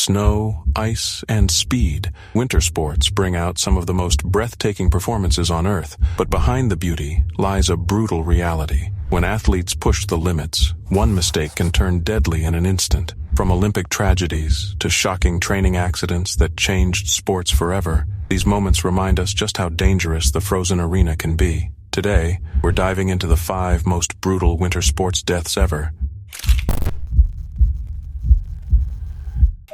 snow, ice, and speed, winter sports bring out some of the most breathtaking performances on Earth. But behind the beauty lies a brutal reality. When athletes push the limits, one mistake can turn deadly in an instant. From Olympic tragedies to shocking training accidents that changed sports forever, these moments remind us just how dangerous the frozen arena can be. Today, we're diving into the 5 most brutal winter sports deaths ever.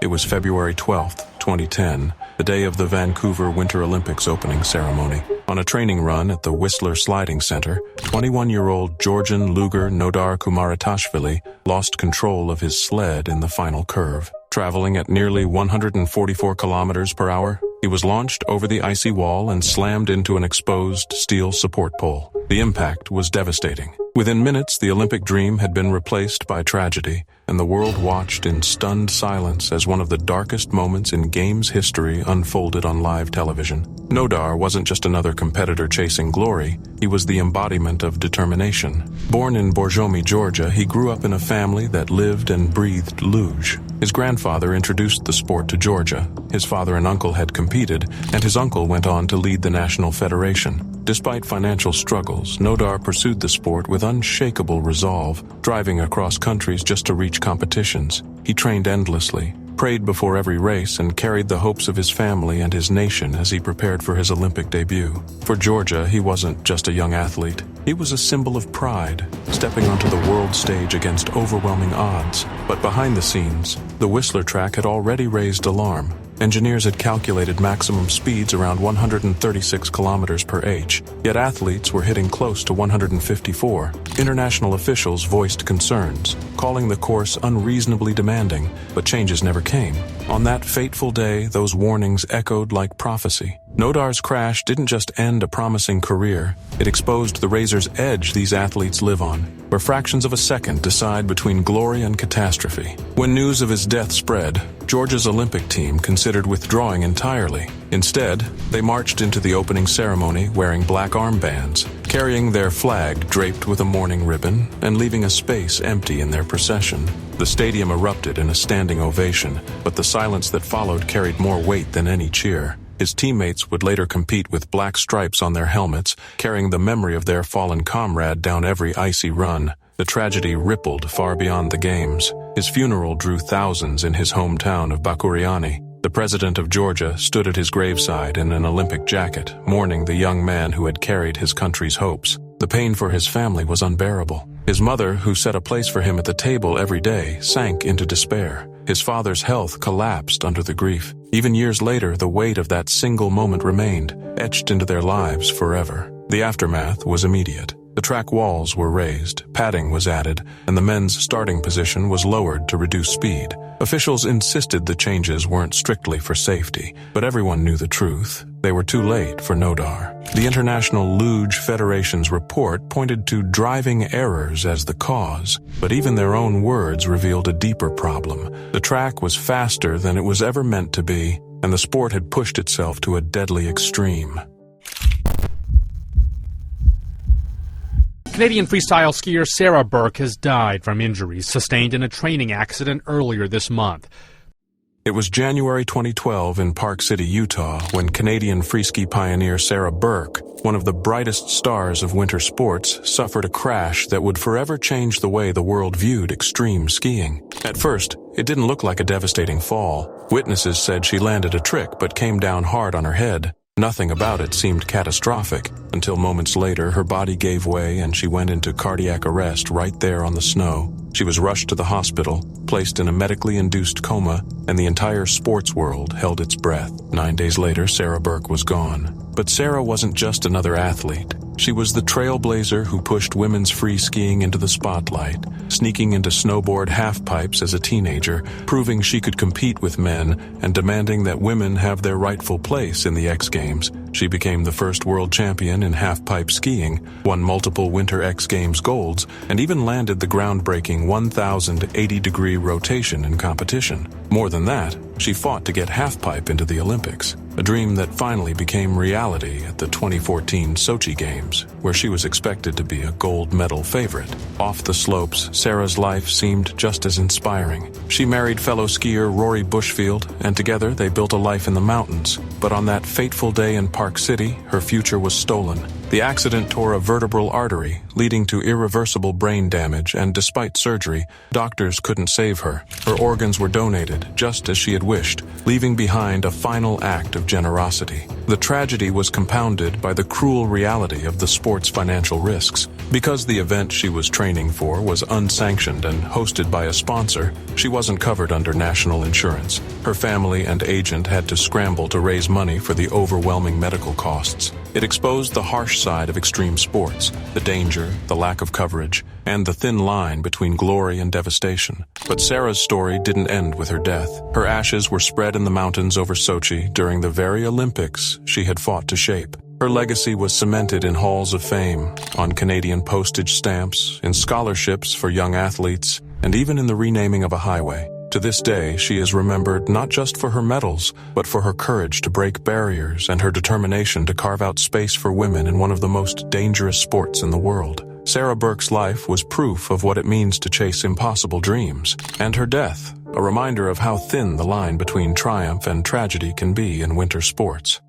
It was February 12th, 2010, the day of the Vancouver Winter Olympics opening ceremony. On a training run at the Whistler Sliding Center, 21-year-old Georgian luger Nodar Kumaritashvili lost control of his sled in the final curve. Traveling at nearly 144 kilometers per hour, he was launched over the icy wall and slammed into an exposed steel support pole. The impact was devastating. Within minutes, the Olympic dream had been replaced by tragedy, and the world watched in stunned silence as one of the darkest moments in Games history unfolded on live television. Nodar wasn't just another competitor chasing glory, he was the embodiment of determination. Born in Bochatay, Georgia, he grew up in a family that lived and breathed luge. His grandfather introduced the sport to Georgia. His father and uncle had competed, and his uncle went on to lead the national federation. Despite financial struggles, Nodar pursued the sport with unshakable resolve, driving across countries just to reach competitions. He trained endlessly, prayed before every race, and carried the hopes of his family and his nation as he prepared for his Olympic debut. For Georgia, he wasn't just a young athlete. He was a symbol of pride, stepping onto the world stage against overwhelming odds. But behind the scenes, the Whistler track had already raised alarm. Engineers had calculated maximum speeds around 136 kilometers per h, yet athletes were hitting close to 154. International officials voiced concerns, calling the course unreasonably demanding, but changes never came. On that fateful day, those warnings echoed like prophecy. Nodar's crash didn't just end a promising career, it exposed the razor's edge these athletes live on, where fractions of a second decide between glory and catastrophe. When news of his death spread, Georgia's Olympic team considered withdrawing entirely. Instead, they marched into the opening ceremony wearing black armbands, carrying their flag draped with a mourning ribbon, and leaving a space empty in their procession. The stadium erupted in a standing ovation, but the silence that followed carried more weight than any cheer. His teammates would later compete with black stripes on their helmets, carrying the memory of their fallen comrade down every icy run. The tragedy rippled far beyond the games. His funeral drew thousands in his hometown of Bakuriani. The president of Georgia stood at his graveside in an Olympic jacket, mourning the young man who had carried his country's hopes. The pain for his family was unbearable. His mother, who set a place for him at the table every day, sank into despair. His father's health collapsed under the grief. Even years later, the weight of that single moment remained, etched into their lives forever. The aftermath was immediate. The track walls were raised, padding was added, and the men's starting position was lowered to reduce speed. Officials insisted the changes weren't strictly for safety, but everyone knew the truth. They were too late for Nodar. The International Luge Federation's report pointed to driving errors as the cause, but even their own words revealed a deeper problem. The track was faster than it was ever meant to be, and the sport had pushed itself to a deadly extreme. Canadian freestyle skier Sarah Burke has died from injuries sustained in a training accident earlier this month. It was January 2012 in Park City, Utah, when Canadian freeski pioneer Sarah Burke, one of the brightest stars of winter sports, suffered a crash that would forever change the way the world viewed extreme skiing. At first, it didn't look like a devastating fall. Witnesses said she landed a trick but came down hard on her head. Nothing about it seemed catastrophic, until moments later her body gave way and she went into cardiac arrest right there on the snow. She was rushed to the hospital, placed in a medically induced coma, and the entire sports world held its breath. 9 days later, Sarah Burke was gone. But Sarah wasn't just another athlete. She was the trailblazer who pushed women's free skiing into the spotlight, sneaking into snowboard halfpipes as a teenager, proving she could compete with men, and demanding that women have their rightful place in the X Games. She became the first world champion in halfpipe skiing, won multiple Winter X Games golds, and even landed the groundbreaking 1,080-degree rotation in competition. More than that, She fought to get halfpipe into the Olympics, a dream that finally became reality at the 2014 Sochi Games, where she was expected to be a gold medal favorite. Off the slopes, Sarah's life seemed just as inspiring. She married fellow skier Rory Bushfield, and together they built a life in the mountains. But on that fateful day in Park City, her future was stolen. The accident tore a vertebral artery, leading to irreversible brain damage, and despite surgery, doctors couldn't save her. Her organs were donated, just as she had wished, leaving behind a final act of generosity. The tragedy was compounded by the cruel reality of the sport's financial risks. Because the event she was training for was unsanctioned and hosted by a sponsor, she wasn't covered under national insurance. Her family and agent had to scramble to raise money for the overwhelming medical costs. It exposed the harsh side of extreme sports, the danger, the lack of coverage, and the thin line between glory and devastation. But Sarah's story didn't end with her death. Her ashes were spread in the mountains over Sochi during the very Olympics she had fought to shape. Her legacy was cemented in halls of fame, on Canadian postage stamps, in scholarships for young athletes, and even in the renaming of a highway. To this day, she is remembered not just for her medals, but for her courage to break barriers and her determination to carve out space for women in one of the most dangerous sports in the world. Sarah Burke's life was proof of what it means to chase impossible dreams, and her death, a reminder of how thin the line between triumph and tragedy can be in winter sports.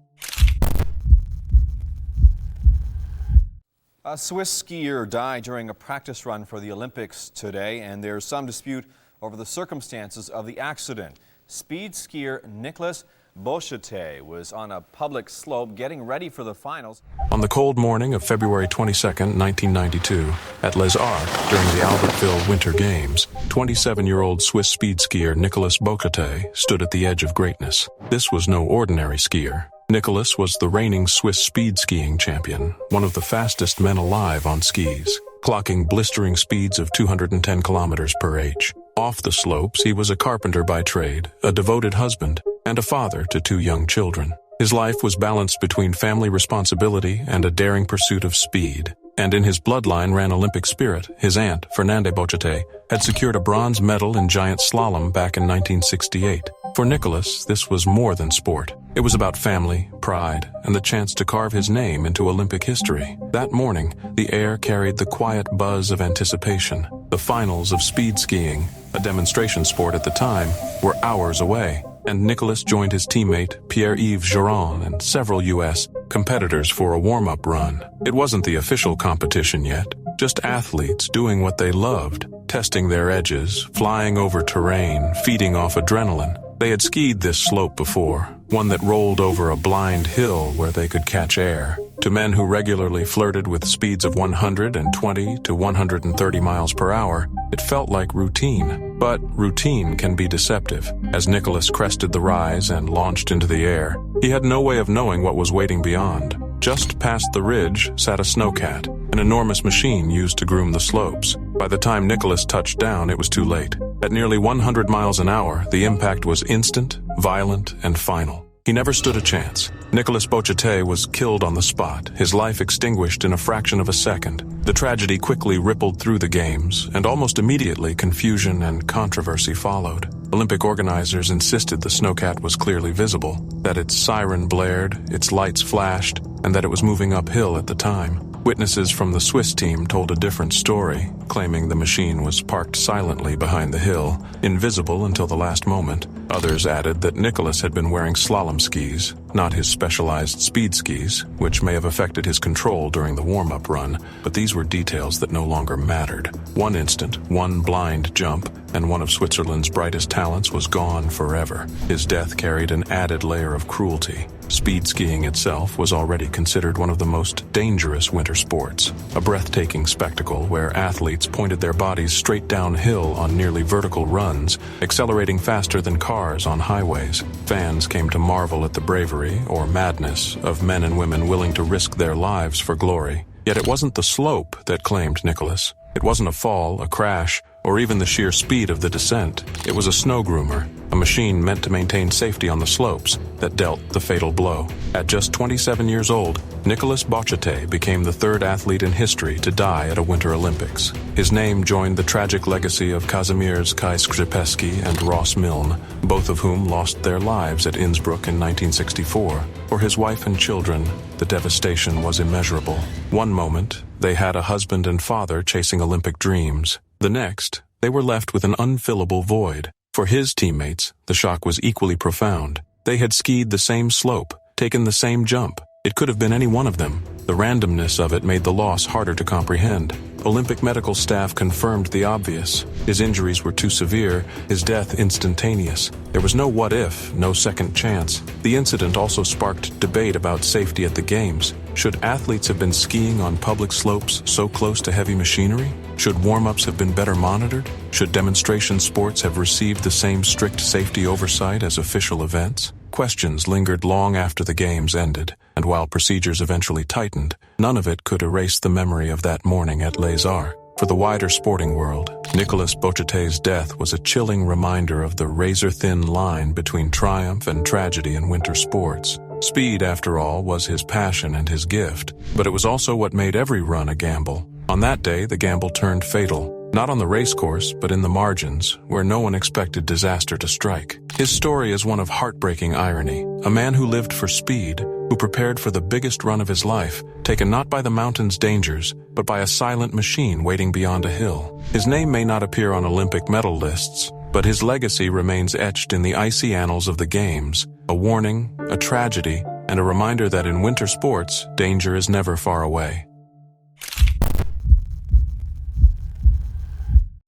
A Swiss skier died during a practice run for the Olympics today, and there's some dispute over the circumstances of the accident. Speed skier Nicolas Bochatay was on a public slope getting ready for the finals. On the cold morning of February 22, 1992, at Les Arcs during the Albertville Winter Games, 27-year-old Swiss speed skier Nicolas Bochatay stood at the edge of greatness. This was no ordinary skier. Nicolas was the reigning Swiss speed skiing champion, one of the fastest men alive on skis, clocking blistering speeds of 210 kilometers per h. Off the slopes, he was a carpenter by trade, a devoted husband, and a father to 2 young children. His life was balanced between family responsibility and a daring pursuit of speed. And in his bloodline ran Olympic spirit. His aunt, Fernande Bochatay, had secured a bronze medal in giant slalom back in 1968. For Nicolas, this was more than sport. It was about family, pride, and the chance to carve his name into Olympic history. That morning, the air carried the quiet buzz of anticipation. The finals of speed skiing, a demonstration sport at the time, were hours away, and Nicolas joined his teammate Pierre-Yves Giron and several U.S. competitors for a warm-up run. It wasn't the official competition yet, just athletes doing what they loved, testing their edges, flying over terrain, feeding off adrenaline. They had skied this slope before, one that rolled over a blind hill where they could catch air. To men who regularly flirted with speeds of 120 to 130 miles per hour, it felt like routine. But routine can be deceptive. As Nicolas crested the rise and launched into the air, he had no way of knowing what was waiting beyond. Just past the ridge sat a snowcat, an enormous machine used to groom the slopes. By the time Nicolas touched down, it was too late. At nearly 100 miles an hour, the impact was instant, violent, and final. He never stood a chance. Nicolas Bochatay was killed on the spot, his life extinguished in a fraction of a second. The tragedy quickly rippled through the games, and almost immediately confusion and controversy followed. Olympic organizers insisted the snowcat was clearly visible, that its siren blared, its lights flashed, and that it was moving uphill at the time. Witnesses from the Swiss team told a different story, claiming the machine was parked silently behind the hill, invisible until the last moment. Others added that Nicolas had been wearing slalom skis, not his specialized speed skis, which may have affected his control during the warm-up run, but these were details that no longer mattered. One instant, one blind jump, and one of Switzerland's brightest talents was gone forever. His death carried an added layer of cruelty. Speed skiing itself was already considered one of the most dangerous winter sports, a breathtaking spectacle where athletes pointed their bodies straight downhill on nearly vertical runs, accelerating faster than cars on highways. Fans came to marvel at the bravery or madness of men and women willing to risk their lives for glory. Yet it wasn't the slope that claimed Nicolas. It wasn't a fall, a crash, or even the sheer speed of the descent. It was a snow groomer, a machine meant to maintain safety on the slopes, that dealt the fatal blow. At just 27 years old, Nicholas Bochatay became the third athlete in history to die at a Winter Olympics. His name joined the tragic legacy of Kazimierz Skrzypewski and Ross Milne, both of whom lost their lives at Innsbruck in 1964. For his wife and children, the devastation was immeasurable. One moment, they had a husband and father chasing Olympic dreams. The next, they were left with an unfillable void. For his teammates, the shock was equally profound. They had skied the same slope, taken the same jump. It could have been any one of them. The randomness of it made the loss harder to comprehend. Olympic medical staff confirmed the obvious. His injuries were too severe, his death instantaneous. There was no what if, no second chance. The incident also sparked debate about safety at the Games. Should athletes have been skiing on public slopes so close to heavy machinery? Should warm-ups have been better monitored? Should demonstration sports have received the same strict safety oversight as official events? Questions lingered long after the Games ended, and while procedures eventually tightened, none of it could erase the memory of that morning at Les Arts. For the wider sporting world, Nicholas Bochatay's death was a chilling reminder of the razor-thin line between triumph and tragedy in winter sports. Speed, after all, was his passion and his gift, but it was also what made every run a gamble. On that day, the gamble turned fatal. Not on the racecourse, but in the margins, where no one expected disaster to strike. His story is one of heartbreaking irony. A man who lived for speed, who prepared for the biggest run of his life, taken not by the mountain's dangers, but by a silent machine waiting beyond a hill. His name may not appear on Olympic medal lists, but his legacy remains etched in the icy annals of the Games, a warning, a tragedy, and a reminder that in winter sports, danger is never far away.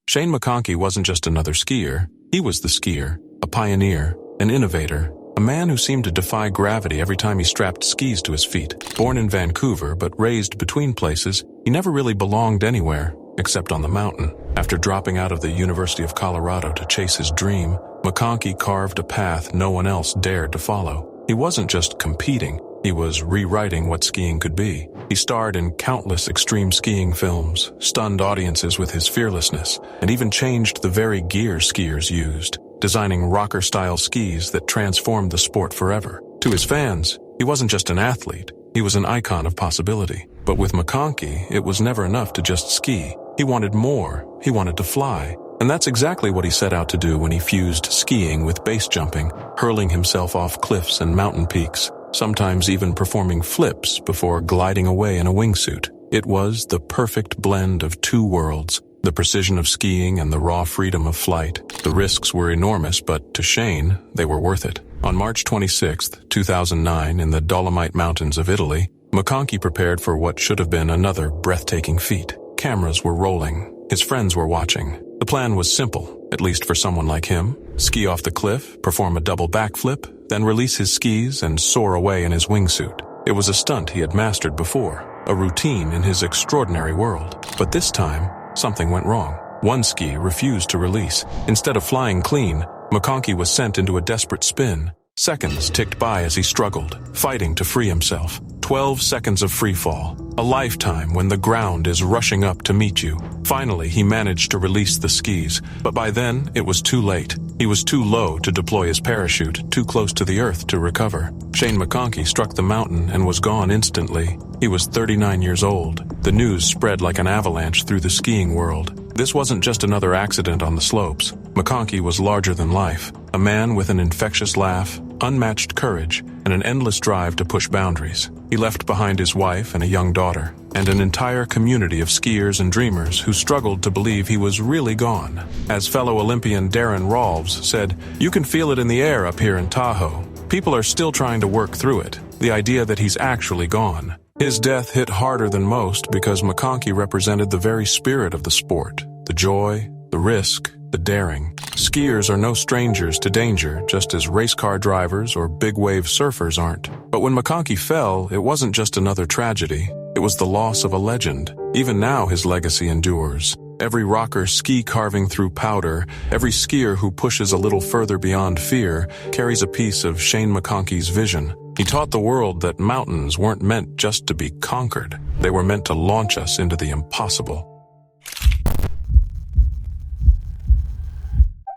Shane McConkey wasn't just another skier. He was the skier, a pioneer, an innovator, a man who seemed to defy gravity every time he strapped skis to his feet. Born in Vancouver but raised between places, he never really belonged anywhere, except on the mountain. After dropping out of the University of Colorado to chase his dream, McConkey carved a path no one else dared to follow. He wasn't just competing, he was rewriting what skiing could be. He starred in countless extreme skiing films, stunned audiences with his fearlessness, and even changed the very gear skiers used, designing rocker-style skis that transformed the sport forever. To his fans, he wasn't just an athlete, he was an icon of possibility. But with McConkey, it was never enough to just ski. He wanted more, he wanted to fly. And that's exactly what he set out to do when he fused skiing with base jumping, hurling himself off cliffs and mountain peaks, sometimes even performing flips before gliding away in a wingsuit. It was the perfect blend of two worlds, the precision of skiing and the raw freedom of flight. The risks were enormous, but to Shane, they were worth it. On March 26, 2009, in the Dolomite Mountains of Italy, McConkey prepared for what should have been another breathtaking feat. Cameras were rolling. His friends were watching. The plan was simple, at least for someone like him. Ski off the cliff, perform a double backflip, then release his skis and soar away in his wingsuit. It was a stunt he had mastered before, a routine in his extraordinary world. But this time, something went wrong. One ski refused to release. Instead of flying clean, McConkey was sent into a desperate spin. Seconds ticked by as he struggled, fighting to free himself. 12 seconds of free fall, a lifetime when the ground is rushing up to meet you. Finally, he managed to release the skis, but by then, it was too late. He was too low to deploy his parachute, too close to the earth to recover. Shane McConkey struck the mountain and was gone instantly. He was 39 years old. The news spread like an avalanche through the skiing world. This wasn't just another accident on the slopes. McConkey was larger than life, a man with an infectious laugh, unmatched courage, and an endless drive to push boundaries. He left behind his wife and a young daughter, and an entire community of skiers and dreamers who struggled to believe he was really gone. As fellow Olympian Darren Ralves said, "You can feel it in the air up here in Tahoe. People are still trying to work through it, the idea that he's actually gone." His death hit harder than most because McConkey represented the very spirit of the sport, the joy, the risk, the daring. Skiers are no strangers to danger, just as race car drivers or big-wave surfers aren't. But when McConkey fell, it wasn't just another tragedy. It was the loss of a legend. Even now, his legacy endures. Every rocker ski carving through powder, every skier who pushes a little further beyond fear, carries a piece of Shane McConkey's vision. He taught the world that mountains weren't meant just to be conquered. They were meant to launch us into the impossible.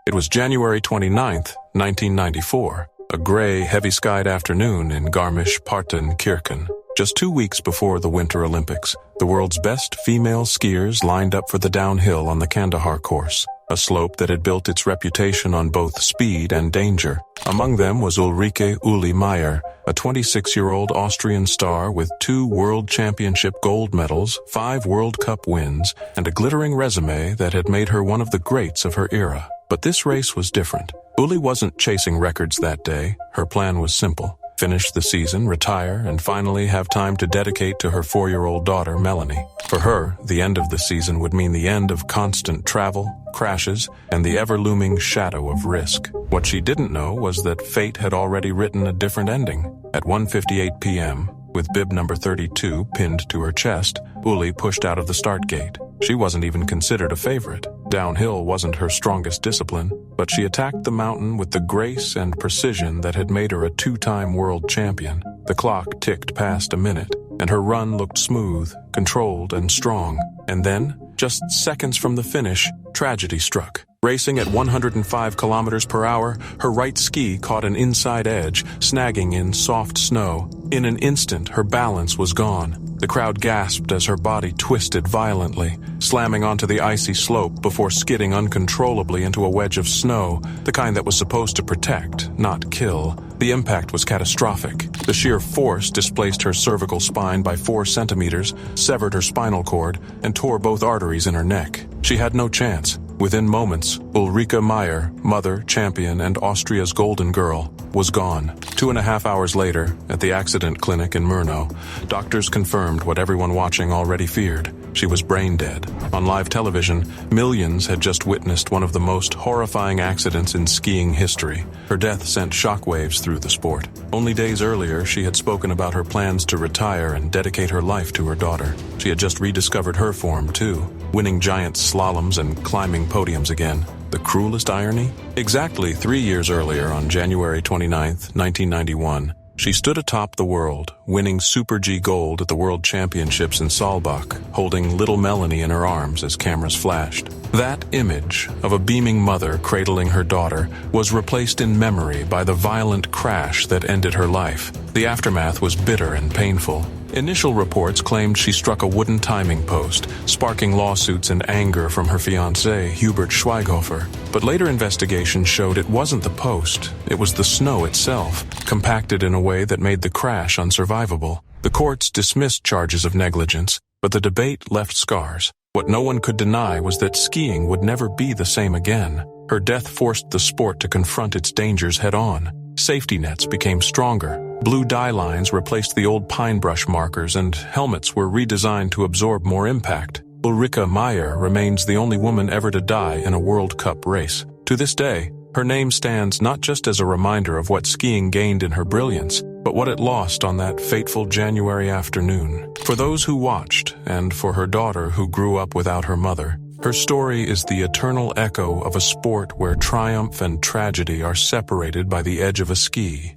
It was January 29th, 1994, a gray, heavy-skied afternoon in Garmisch-Partenkirchen. Just 2 weeks before the Winter Olympics, the world's best female skiers lined up for the downhill on the Kandahar course, a slope that had built its reputation on both speed and danger. Among them was Ulrike Maier, a 26-year-old Austrian star with 2 World Championship gold medals, 5 World Cup wins, and a glittering resume that had made her one of the greats of her era. But this race was different. Uli wasn't chasing records that day. Her plan was simple: finish the season, retire, and finally have time to dedicate to her 4-year-old daughter, Melanie. For her, the end of the season would mean the end of constant travel, crashes, and the ever-looming shadow of risk. What she didn't know was that fate had already written a different ending. At 1:58 p.m., with bib number 32 pinned to her chest, Uli pushed out of the start gate. She wasn't even considered a favorite. Downhill wasn't her strongest discipline, but she attacked the mountain with the grace and precision that had made her a 2-time world champion. The clock ticked past a minute, and her run looked smooth, controlled, and strong. And then, just seconds from the finish, tragedy struck. Racing at 105 kilometers per hour, her right ski caught an inside edge, snagging in soft snow. In an instant, her balance was gone. The crowd gasped as her body twisted violently, slamming onto the icy slope before skidding uncontrollably into a wedge of snow, the kind that was supposed to protect, not kill. The impact was catastrophic. The sheer force displaced her cervical spine by 4 centimeters, severed her spinal cord, and tore both arteries in her neck. She had no chance. Within moments, Ulrike Maier, mother, champion, and Austria's golden girl, was gone. 2.5 hours later, at the accident clinic in Murnau, doctors confirmed what everyone watching already feared. She was brain dead. On live television, millions had just witnessed one of the most horrifying accidents in skiing history. Her death sent shockwaves through the sport. Only days earlier, she had spoken about her plans to retire and dedicate her life to her daughter. She had just rediscovered her form, too, winning giant slaloms and climbing podiums again. The cruelest irony? Exactly 3 years earlier, on January 29th, 1991, she stood atop the world, winning Super G gold at the World Championships in Saalbach, holding little Melanie in her arms as cameras flashed. That image of a beaming mother cradling her daughter was replaced in memory by the violent crash that ended her life. The aftermath was bitter and painful. Initial reports claimed she struck a wooden timing post, sparking lawsuits and anger from her fiancé, Hubert Schweighofer. But later investigation showed it wasn't the post, it was the snow itself, compacted in a way that made the crash unsurvivable. The courts dismissed charges of negligence, but the debate left scars. What no one could deny was that skiing would never be the same again. Her death forced the sport to confront its dangers head-on. Safety nets became stronger. Blue dye lines replaced the old pine brush markers, and helmets were redesigned to absorb more impact. Ulrike Maier remains the only woman ever to die in a World Cup race. To this day, her name stands not just as a reminder of what skiing gained in her brilliance, but what it lost on that fateful January afternoon. For those who watched, and for her daughter who grew up without her mother, her story is the eternal echo of a sport where triumph and tragedy are separated by the edge of a ski.